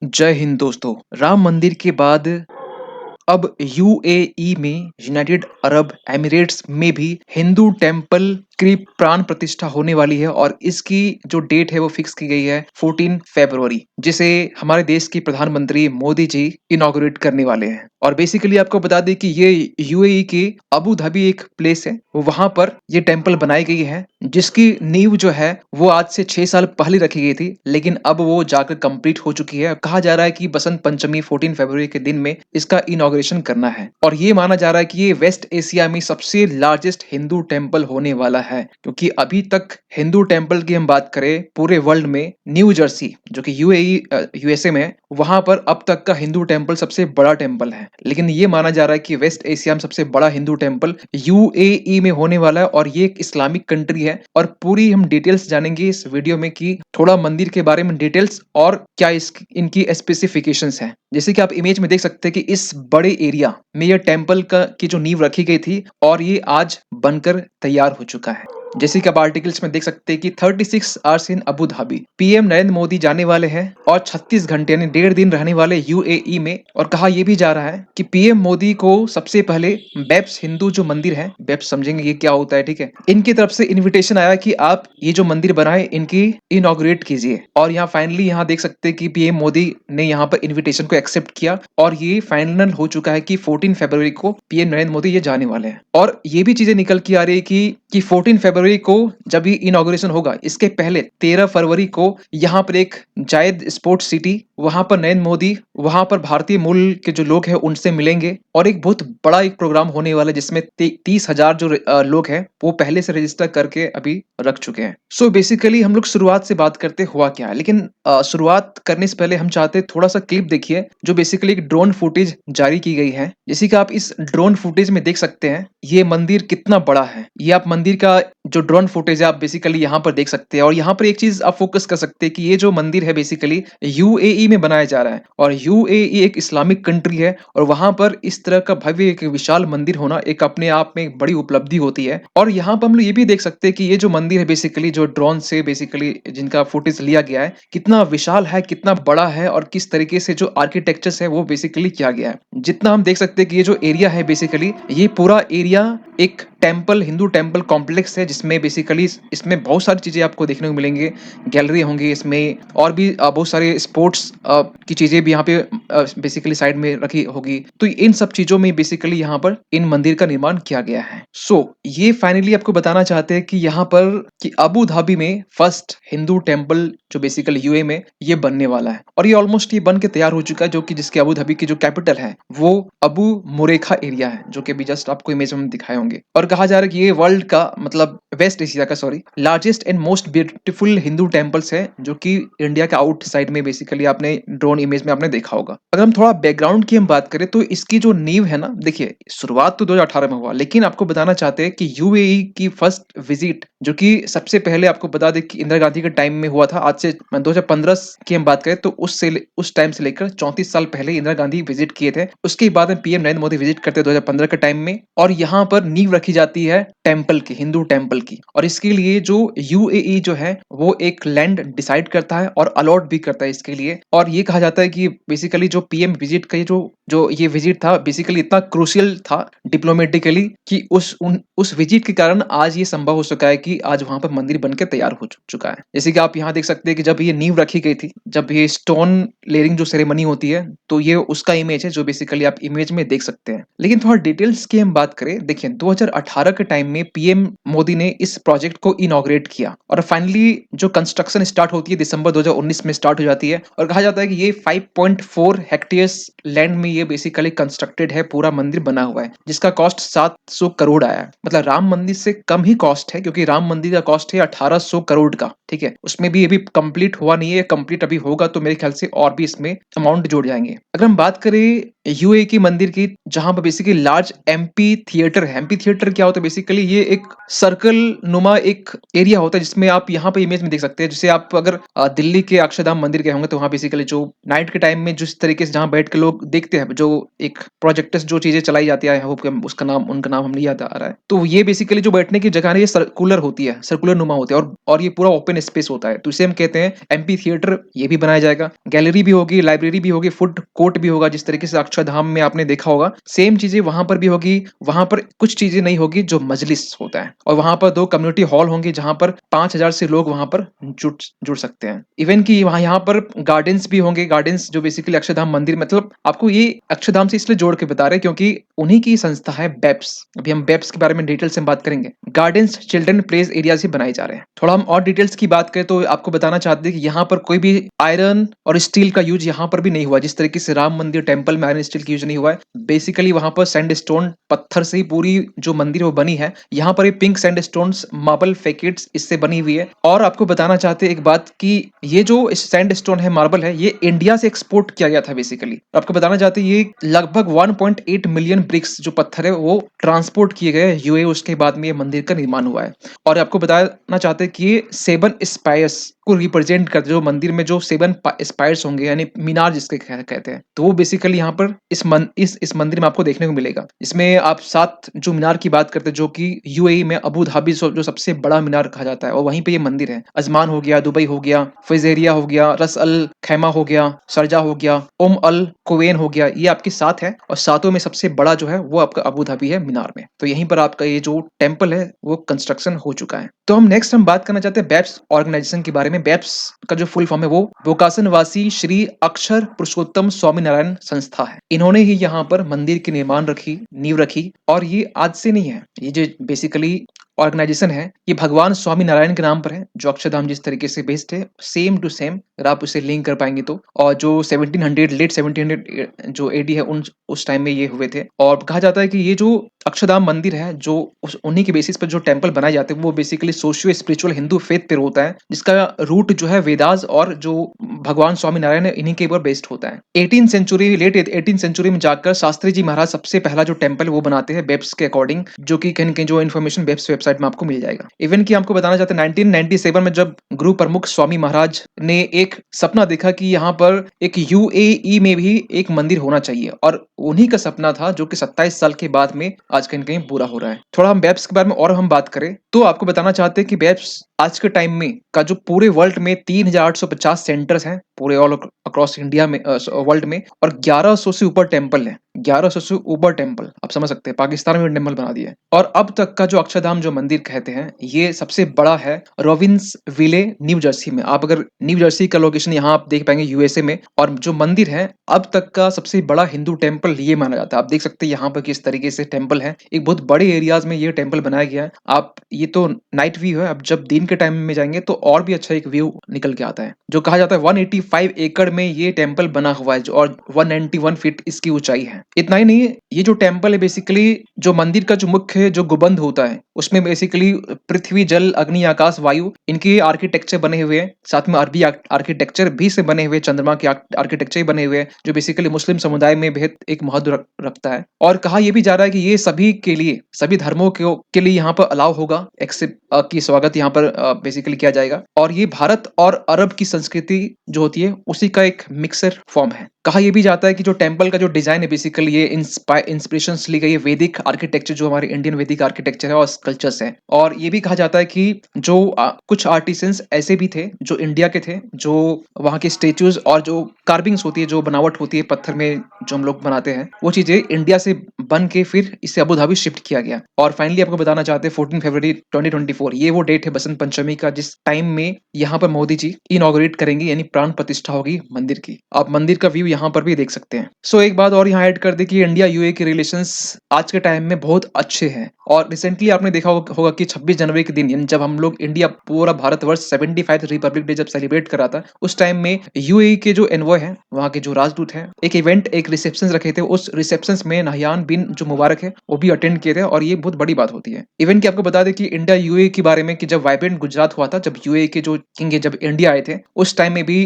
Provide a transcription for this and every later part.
जय हिंद दोस्तों। राम मंदिर के बाद अब यूएई में यूनाइटेड अरब एमिरेट्स में भी हिंदू टेम्पल की प्राण प्रतिष्ठा होने वाली है और इसकी जो डेट है वो फिक्स की गई है 14 फरवरी, जिसे हमारे देश के प्रधानमंत्री मोदी जी इनॉग्रेट करने वाले हैं। और बेसिकली आपको बता दें कि ये यूएई के अबू धाबी एक प्लेस है, वहां पर ये टेम्पल बनाई गई है, जिसकी नींव जो है वो आज से 6 साल पहले रखी गई थी, लेकिन अब वो जाकर कंप्लीट हो चुकी है। कहा जा रहा है कि बसंत पंचमी 14 फरवरी के दिन में इसका इनॉग्रेशन करना है और ये माना जा रहा है कि ये वेस्ट एशिया में सबसे लार्जेस्ट हिंदू टेम्पल होने वाला है, क्योंकि अभी तक हिंदू टेम्पल की हम बात करें पूरे वर्ल्ड में, न्यू जर्सी जो कि यूएई यूएसए में है, वहां पर अब तक का हिंदू टेम्पल सबसे बड़ा टेम्पल है। लेकिन ये माना जा रहा है कि वेस्ट एशिया में सबसे बड़ा हिंदू टेम्पल यूएई में होने वाला है और ये एक इस्लामिक कंट्री है। और पूरी हम डिटेल्स जानेंगे इस वीडियो में कि थोड़ा मंदिर के बारे में डिटेल्स और क्या इनकी स्पेसिफिकेशंस हैं। जैसे कि आप इमेज में देख सकते हैं कि इस बड़े एरिया में ये टेम्पल की जो नींव रखी गई थी और ये आज बनकर तैयार हो चुका है। जैसे कि आप आर्टिकल्स में देख सकते हैं कि 36 hours in Abu Dhabi, PM Narendra Modi जाने वाले हैं और 36 घंटे यानी 1.5 दिन रहने वाले यूएई में। और कहा यह भी जा रहा है कि पीएम मोदी को सबसे पहले बेप्स हिंदू जो मंदिर है, बेप्स समझेंगे ये क्या होता है, ठीक है, इनकी तरफ से इन्विटेशन आया कि आप ये जो मंदिर बनाए इनकी इनॉग्रेट कीजिए। और यहाँ फाइनली यहाँ देख सकते हैं कि पीएम मोदी ने यहाँ पर इन्विटेशन को एक्सेप्ट किया और ये फाइनल हो चुका है कि 14 फरवरी को पीएम नरेंद्र मोदी ये जाने वाले हैं। और ये भी चीजें निकल के आ रही है कि 14 फरवरी को जब ये इनॉग्रेशन होगा, इसके पहले 13 फरवरी को यहाँ पर एक जायद स्पोर्ट्स सिटी, वहां पर नरेंद्र मोदी वहां पर भारतीय मूल के जो लोग हैं उनसे मिलेंगे और एक बहुत बड़ा एक प्रोग्राम होने वाला है जिसमें 30,000 जो लोग हैं वो पहले से रजिस्टर करके अभी रख चुके हैं। सो बेसिकली हम लोग शुरुआत से बात करते हुआ क्या है, लेकिन शुरुआत करने से पहले हम चाहते हैं थोड़ा सा क्लिप देखिए जो बेसिकली एक ड्रोन फुटेज जारी की गई है। जैसे कि आप इस ड्रोन फुटेज में देख सकते हैं ये मंदिर कितना बड़ा है। ये आप मंदिर का जो ड्रोन फुटेज है आप बेसिकली यहाँ पर देख सकते हैं। और यहाँ पर एक चीज आप फोकस कर सकते हैं कि ये जो मंदिर है बेसिकली यूएई में बनाया जा रहा है और यूएई एक इस्लामिक कंट्री है और वहां पर इस तरह का भव्य एक विशाल मंदिर होना एक अपने आप में एक बड़ी उपलब्धि होती है। और यहाँ पर हम लोग ये भी देख सकते हैं कि ये जो मंदिर है बेसिकली जो ड्रोन से बेसिकली जिनका फुटेज लिया गया है कितना विशाल है, कितना बड़ा है और किस तरीके से जो आर्किटेक्चर्स है वो बेसिकली किया गया है। जितना हम देख सकते हैं कि ये जो एरिया है बेसिकली ये पूरा एरिया एक टेम्पल, हिंदू टेम्पल कॉम्प्लेक्स है, जिसमें बेसिकली इसमें बहुत सारी चीजें आपको देखने को मिलेंगे। गैलरी होंगी इसमें और भी बहुत सारे स्पोर्ट्स की चीजें भी यहाँ पे बेसिकली साइड में रखी होगी। तो इन सब चीजों में बेसिकली यहाँ पर इन मंदिर का निर्माण किया गया है। सो ये फाइनली आपको बताना चाहते हैं कि यहाँ पर कि अबू धाबी में फर्स्ट हिंदू टेम्पल जो बेसिकली यूए में ये बनने वाला है और ये ऑलमोस्ट ये बन के तैयार हो चुका है, जो कि जिसके अबू धाबी की जो कैपिटल है वो अबू मुरेखा एरिया है, जो कि अभी जस्ट आपको इमेज में दिखाए होंगे। और कहा जा रहा है कि ये वर्ल्ड का मतलब वेस्ट एशिया का largest and most beautiful Hindu temples है, जो कि इंडिया के आउट साइड में बेसिकली आपने ड्रोन इमेज में आपने देखा होगा। अगर हम थोड़ा बैकग्राउंड की हम बात करें तो इसकी जो नींव है ना, देखिए शुरुआत तो 2018 में हुआ, लेकिन आपको बताना चाहते हैं कि यूएई की फर्स्ट विजिट जो कि सबसे पहले आपको बता दें कि इंदिरा गांधी के टाइम में हुआ था। आज से 2015 की हम बात करें तो उस टाइम से लेकर 34 साल पहले इंदिरा गांधी विजिट किए थे। उसके बाद में पीएम नरेंद्र मोदी विजिट करते 2015 के टाइम में और यहाँ पर नींव रखी जाती है टेम्पल की, हिंदू टेम्पल की। और इसके लिए जो यूएई जो है वो एक लैंड डिसाइड करता है और अलॉट भी करता है इसके लिए। और ये कहा जाता है कि बेसिकली जो पीएम विजिट का जो ये विजिट था बेसिकली इतना क्रूशियल था डिप्लोमेटिकली कि उस विजिट के कारण आज ये संभव हो सका है कि आज वहां पर मंदिर बनकर तैयार हो चुका है। जैसे कि आप यहाँ देख सकते हैं कि जब ये नींव रखी गई थी, जब ये स्टोन लेयरिंग जो सेरेमनी होती है, तो ये उसका इमेज है जो बेसिकली आप इमेज में देख सकते हैं। लेकिन थोड़ा डिटेल्स की हम बात करें, देखिए 2018 के टाइम में पीएम मोदी ने इस प्रोजेक्ट को इनॉग्रेट किया और फाइनली जो कंस्ट्रक्शन स्टार्ट होती है दिसंबर 2019 में स्टार्ट हो जाती है। और कहा जाता है कि ये 5.4 हेक्टेयर्स लैंड में ये बेसिकली कंस्ट्रक्टेड है, पूरा मंदिर बना हुआ है, जिसका कॉस्ट 700 करोड़ आया है। मतलब राम मंदिर से कम ही कॉस्ट है, क्योंकि राम मंदिर का कॉस्ट है 1800 करोड़ का, ठीक है। उसमें भी अभी कंप्लीट हुआ नहीं है, कंप्लीट अभी होगा तो मेरे ख्याल से और भी इसमें अमाउंट जोड़ जाएंगे। अगर हम बात करें यूए की मंदिर की, जहां पर बेसिकली लार्ज एमपी थिएटर है, एमपी थिएटर क्या होता है बेसिकली, ये एक सर्कल नुमा एक एरिया होता है जिसमें आप यहाँ पे इमेज में देख सकते हैं। जैसे आप अगर दिल्ली के अक्षरधाम मंदिर गए होंगे तो वहाँ बेसिकली जो नाइट के टाइम में जिस तरीके से जहाँ बैठ के लोग देखते हैं, जो एक प्रोजेक्टर जो चीजें चलाई जाती है, होप उसका नाम उनका नाम हम नहीं याद आ रहा है, तो ये बेसिकली जो बैठने की जगह है ये सर्कुलर होती है, सर्कुलर नुमा होती है, और ये पूरा ओपन स्पेस होता है, तो इसे हम कहते हैं एमपी थिएटर। ये भी बनाया जाएगा, गैलरी भी होगी, लाइब्रेरी भी होगी, फूड कोर्ट भी होगा, जिस तरीके से अक्षरधाम में आपने देखा होगा सेम चीजें वहां पर भी होगी। वहां पर कुछ चीजें नहीं होगी जो मजलिस होता है, और वहां पर 2 कम्युनिटी हॉल होंगे जहां पर 5,000 से लोग वहां पर जुड़ जुड़ सकते हैं। इवन की वहां यहाँ पर गार्डन्स भी होंगे, गार्डन्स जो बेसिकली अक्षरधाम मंदिर, मतलब आपको ये अक्षरधाम से इसलिए जोड़ के बता रहे हैं क्योंकि उन्हीं की संस्था है बेप्स। अभी हम बेप्स के बारे में डिटेल से बात करेंगे। गार्डन्स चिल्ड्रन प्लेस एरिया से बनाए जा रहे हैं। थोड़ा हम और डिटेल्स की बात करें तो आपको बताना चाहते हैं कि यहाँ पर कोई भी आयरन और स्टील का यूज यहाँ पर भी नहीं हुआ, जिस तरीके से राम मंदिर टेम्पल में आयरन स्टील की यूज नहीं हुआ है। बेसिकली वहां पर सैंडस्टोन पत्थर से ही पूरी जो मंदिर है वो बनी है। यहाँ पर पिंक सैंडस्टोन मार्बल फैकेट्स इससे बनी हुई है। और आपको बताना चाहते हैं एक बात कि ये जो सैंडस्टोन है, मार्बल है, ये इंडिया से एक्सपोर्ट किया गया था बेसिकली। आपको बताना चाहते हैं ये लगभग 1.8 मिलियन ब्रिक्स जो पत्थर है वो ट्रांसपोर्ट किए गए यूएई, उसके बाद में ये मंदिर का निर्माण हुआ है। और आपको बताना चाहते हैं कि ये 7 स्पायर्स को रिप्रेजेंट करते, जो मंदिर में जो 7 स्पायर्स होंगे यानी मीनार जिसके कहते हैं, तो वो बेसिकली यहाँ पर इस मंदिर में आपको देखने को मिलेगा। इसमें आप 7 जो मीनार की बात करते हैं, जो कि यूएई में अबू धाबी जो सबसे बड़ा मीनार कहा जाता है, और वहीं पे ये मंदिर है। अजमान हो गया, दुबई हो गया, फैजेरिया हो गया, रस अल खैमा हो गया, सरजा हो गया, अल कुवैन हो गया, ये आपके 7 है, और 7 में सबसे बड़ा जो है वो आपका अबू धाबी है मीनार में। तो यहीं पर आपका ये जो टेम्पल है वो कंस्ट्रक्शन हो चुका है। तो हम बात करना चाहते हैं बेप्स ऑर्गेनाइजेशन के बारे में। बेप्स का जो फुल फॉर्म है वो बोकासनवासी श्री अक्षर पुरुषोत्तम स्वामी नारायण संस्था है। इन्होंने ही यहाँ पर मंदिर की नींव रखी, और ये आज से नहीं है। ये जो बेसिकली ऑर्गेनाइजेशन है ये भगवान स्वामी नारायण के नाम पर है, जो अक्षरधाम जिस तरीके से बेस्ड है सेम टू सेम, अगर आप उसे लिंक कर पाएंगे तो। और जो 1700 लेट 1700 जो एडी है उस टाइम में ये हुए थे। और कहा जाता है कि ये जो अक्षरधाम मंदिर है, जो उन्हीं के बेसिस पर जो टेम्पल बनाए जाते हैं वो basically socio spiritual Hindu faith पे होता है, जिसका रूट जो है वेदास और जो भगवान स्वामी नारायण है इन्हीं के ऊपर बेस्ड होता है। लेट 18 सेंचुरी में जाकर शास्त्री जी महाराज सबसे पहला जो टेम्पल वो बनाते हैं बेप्स के अकॉर्डिंग, जो कि कहीं कहीं जो इन्फॉर्मेशन बेप्स वेबसाइट में आपको मिल जाएगा। इवन की आपको बताना चाहते हैं 1997 में जब गुरु प्रमुख स्वामी महाराज ने एक सपना देखा कि यहाँ पर एक यूएई में भी एक मंदिर होना चाहिए, और उन्हीं का सपना था जो कि 27 साल के बाद में आज कहीं कहीं पूरा हो रहा है। थोड़ा हम बेप्स के बारे में और हम बात करें तो आपको बताना चाहते हैं कि बेप्स आज के टाइम में का जो पूरे वर्ल्ड में 3,850 सेंटर्स हैं पूरे ऑल अक्रॉस इंडिया में, वर्ल्ड में, और 1100 से ऊपर टेम्पल है। 1100 से ऊपर टेम्पल, आप समझ सकते हैं पाकिस्तान में टेम्पल बना दिया है। और अब तक का जो अक्षरधाम जो मंदिर कहते हैं ये सबसे बड़ा है रोविंस विले न्यू जर्सी में। आप अगर न्यू जर्सी का लोकेशन यहाँ आप देख पाएंगे यूएसए में। और जो मंदिर है अब तक का सबसे बड़ा हिंदू टेम्पल ये माना जाता है। आप देख सकते हैं यहाँ पर किस तरीके से टेम्पल है, एक बहुत बड़े एरियाज में ये टेम्पल बनाया गया है। आप ये तो नाइट व्यू है, अब जब दिन के टाइम में जाएंगे तो और भी अच्छा एक व्यू निकल के आता है। जो कहा जाता है 185 एकड़ में ये टेम्पल बना हुआ है, और 191 फीट इसकी ऊंचाई है। इतना ही नहीं, ये जो टेम्पल है बेसिकली जो मंदिर का जो मुख्य जो गुंबद होता है उसमें बेसिकली पृथ्वी जल अग्नि आकाश वायु इनके आर्किटेक्चर बने हुए हैं, साथ में अरबी आर्किटेक्चर भी से बने हुए, चंद्रमा के आर्किटेक्चर बने हुए हैं, जो बेसिकली मुस्लिम समुदाय में बेहद एक महत्व रखता है। और कहा यह भी जा रहा है कि ये सभी के लिए, सभी धर्मों के लिए यहाँ पर अलाउ होगा, एक्सेप्ट की स्वागत यहाँ पर बेसिकली किया जाएगा। और ये भारत और अरब की संस्कृति जो होती है उसी का एक मिक्सर फॉर्म है। कहा यह भी जाता है कि जो टेम्पल का जो डिजाइन है बेसिकली ये इंस्पिरेशन ली गई है वैदिक आर्किटेक्चर, जो हमारे इंडियन वैदिक आर्किटेक्चर है और स्कल्पचर्स है। और ये भी कहा जाता है कि जो कुछ आर्टिसंस ऐसे भी थे जो इंडिया के थे, जो वहाँ के स्टेच्यूज और जो कार्विंग्स होती है, जो बनावट होती है पत्थर में जो हम लोग बनाते हैं, वो चीजें इंडिया से बन के फिर इसे अबू धाबी शिफ्ट किया गया। और फाइनली आपको बताना चाहते हैं 14 फरवरी 2024 ये वो डेट है बसंत पंचमी का, जिस टाइम में यहाँ पर मोदी जी इनॉग्रेट करेंगे, यानी प्राण प्रतिष्ठा होगी मंदिर की। आप मंदिर का व्यू यहाँ पर भी देख सकते हैं। सो एक बात और यहाँ ऐड कर दे कि इंडिया यूए के रिलेशंस आज के टाइम में बहुत अच्छे हैं। और रिसेंटली आपने देखा होगा कि 26 जनवरी के दिन, यानी जब हम लोग इंडिया पूरा भारतवर्ष 75 रिपब्लिक डे जब सेलिब्रेट कर रहा था, उस टाइम में यूएई के जो एनवॉय है, वहाँ के जो राजदूत हैं, एक इवेंट एक रिसेप्शन रखे थे। उस रिसेप्शन में नहयान बिन जो मुबारक है वो भी अटेंड किए थे और ये बहुत बड़ी बात होती है। इवन कि आपको बता दें कि इंडिया यूएई के बारे में कि जब वाइब्रेंट गुजरात हुआ था, जब यूएई के जो किंग है जब इंडिया आए थे, उस टाइम में भी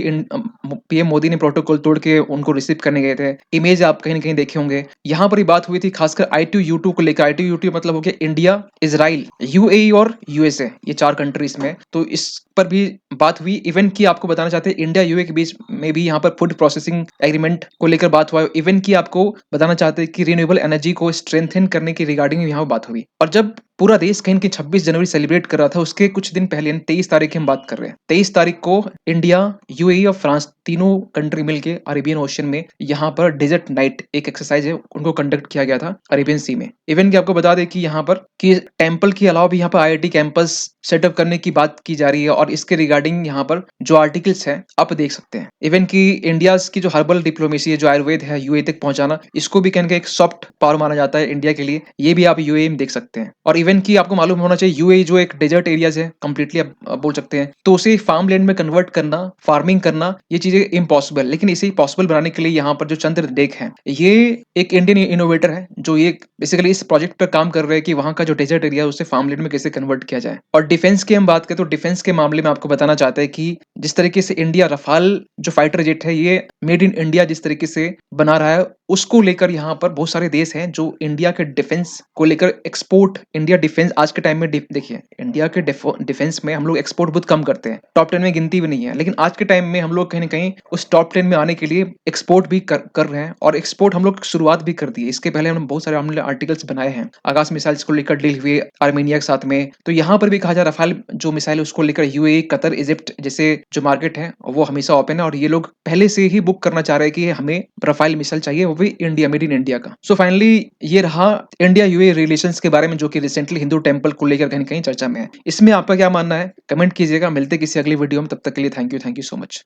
पीएम मोदी ने प्रोटोकॉल तोड़ के उनको रिसीव करने गए थे। इमेज आप कहीं न कहीं देखे होंगे। यहाँ पर ही बात हुई थी खासकर I2U2 को लेकर। I2U2 मतलब हो गया इंडिया, इज़राइल, यूएई और यूएसए, ये 4 कंट्रीज में। तो इस पर भी बात हुई। इवन कि आपको बताना चाहते हैं इंडिया यूएई के बीच में भी यहाँ पर फूड प्रोसेसिंग एग्रीमेंट को लेकर बात हुआ। इवन कि आपको बताना चाहते हैं कि रिन्यूएबल एनर्जी को स्ट्रेंथन करने की रिगार्डिंग यहाँ बात हुई। और जब पूरा देश कहीं न कहीं 26 जनवरी सेलिब्रेट कर रहा था, उसके कुछ दिन पहले यानी 23 तारीख की हम बात कर रहे हैं। 23 तारीख को इंडिया, यूएई और फ्रांस तीनों कंट्री मिलके अरेबियन ओशन में यहाँ पर डेजर्ट नाइट एक एक्सरसाइज है, उनको कंडक्ट किया गया था अरेबियन सी में। इवन कि आपको बता दें कि यहाँ पर कि टेम्पल के अलावा भी यहाँ पर आईआईटी कैंपस सेटअप करने की बात की जा रही है और इसके रिगार्डिंग यहाँ पर जो आर्टिकल्स हैं आप देख सकते हैं। इवन कि इंडियाज की जो हर्बल डिप्लोमेसी है, जो आयुर्वेद है यूएई तक पहुंचाना, इसको भी कहने का एक सॉफ्ट पावर माना जाता है इंडिया के लिए। ये भी आप यूएई में देख सकते हैं। और इवन कि आपको मालूम होना चाहिए यूएई जो एक डेजर्ट एरियाज है कंप्लीटली आप बोल सकते हैं, तो उसे फार्म लैंड में कन्वर्ट करना, फार्मिंग करना, ये चीजें इम्पॉसिबल। लेकिन इसे पॉसिबल बनाने के लिए यहाँ पर जो चंद्र डेक है, ये एक इंडियन इनोवेटर है जो ये बेसिकली इस प्रोजेक्ट पर काम कर रहे हैं कि वहाँ का जो डेजर्ट एरिया है उसे फार्म लैंड में कैसे कन्वर्ट किया जाए। और डिफेंस की हम बात करें तो डिफेंस के मामले में आपको बताना चाहते हैं कि जिस तरीके से इंडिया रफाल जो फाइटर जेट है ये मेड इन इंडिया जिस तरीके से बना रहा है, उसको लेकर यहाँ पर बहुत सारे देश हैं जो इंडिया के डिफेंस को लेकर एक्सपोर्ट, इंडिया डिफेंस आज के टाइम में देखिए इंडिया के डिफेंस में हम लोग एक्सपोर्ट बहुत कम करते हैं, टॉप 10 में गिनती भी नहीं है। लेकिन आज के टाइम में हम लोग कहीं ना कहीं उस टॉप 10 में आने के लिए एक्सपोर्ट भी कर रहे हैं और एक्सपोर्ट हम लोग शुरुआत भी कर दी है। इसके पहले हम बहुत सारे हमने आर्टिकल्स बनाए हैं आकाश मिसाइल्स को लेकर डील हुए आर्मेनिया के साथ में। तो यहाँ पर भी कहा जा रफाल जो मिसाइल है उसको लेकर यूएई, कतर, इजिप्ट जैसे जो मार्केट है वो हमेशा ओपन है और ये लोग पहले से ही बुक करना चाह रहे हैं कि हमें रफाल मिसाइल चाहिए, वो भी इंडिया, मेड इन इंडिया का। सो फाइनली ये रहा इंडिया यूएई रिलेशंस के बारे में जो कि रिसेंटली हिंदू टेंपल को लेकर कहीं कहीं चर्चा में है। इसमें आपका क्या मानना है कमेंट कीजिएगा। मिलते किसी अगली वीडियो में, तब तक के लिए थैंक यू सो मच।